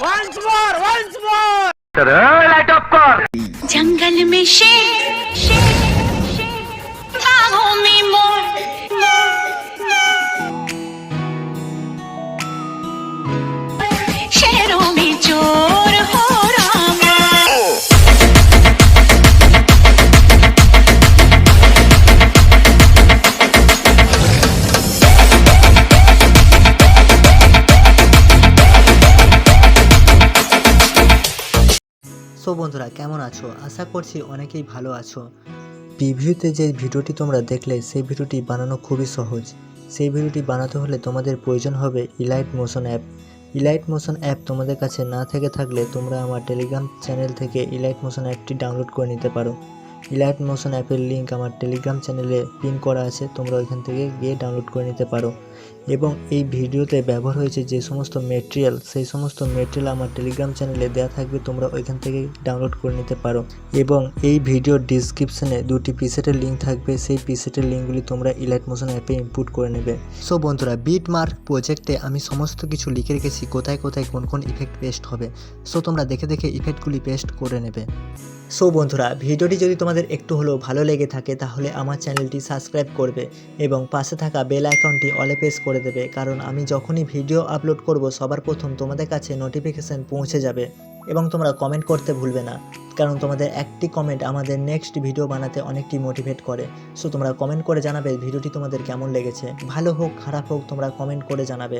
Light of कर। जंगल में शेर, बाहों में मोर, शेरों में चोर हो रामा। সো বন্ধুরা কেমন আছো? আশা করছি অনেকেই ভালো আছো। প্রিভিউতে যে ভিডিওটি তোমরা দেখলে সেই ভিডিওটি বানানো খুবই সহজ। সেই ভিডিওটি বানাতে হলে তোমাদের প্রয়োজন হবে elite motion app. Elite motion app তোমাদের কাছে না থেকে থাকলে তোমরা আমার টেলিগ্রাম চ্যানেল থেকে ইলাইট মোশন অ্যাপটি ডাউনলোড করে নিতে পারো। ইলাইট মোশন অ্যাপের লিঙ্ক আমার টেলিগ্রাম চ্যানেলে পিন করা আছে, তোমরা ওইখান থেকে গিয়ে ডাউনলোড করে নিতে পারো। এবং এই ভিডিওতে ব্যবহার হয়েছে যে সমস্ত মেটেরিয়াল, সেই সমস্ত মেটেরিয়াল আমার টেলিগ্রাম চ্যানেলে দেওয়া থাকবে, তোমরা ওইখান থেকে ডাউনলোড করে নিতে পারো। এবং এই ভিডিওর ডিসক্রিপশনে দুটি প্রিসেটের লিঙ্ক থাকবে, সেই প্রিসেটের লিঙ্কগুলি তোমরা ইলাইট মোশন অ্যাপে ইনপুট করে নেবে। সো বন্ধুরা, বিট মার্ক প্রজেক্টে আমি সমস্ত কিছু লিখে রেখেছি, কোথায় কোথায় কোন কোন ইফেক্ট পেস্ট হবে। সো তোমরা দেখে দেখে ইফেক্টগুলি পেস্ট করে নেবে। সো বন্ধুরা, ভিডিওটি যদি তোমাদের একটু হলেও ভালো লেগে থাকে তাহলে আমার চ্যানেলটি সাবস্ক্রাইব করবে এবং পাশে থাকা বেল আইকনটি অলে প্রেস করে দেবে, কারণ আমি যখনই ভিডিও আপলোড করব সবার প্রথম তোমাদের কাছে নোটিফিকেশান পৌঁছে যাবে। এবং তোমরা কমেন্ট করতে ভুলবে না, কারণ তোমাদের একটি কমেন্ট আমাদের নেক্সট ভিডিও বানাতে অনেকটি মোটিভেট করে। সো তোমরা কমেন্ট করে জানাবে ভিডিওটি তোমাদের কেমন লেগেছে, ভালো হোক খারাপ হোক তোমরা কমেন্ট করে জানাবে।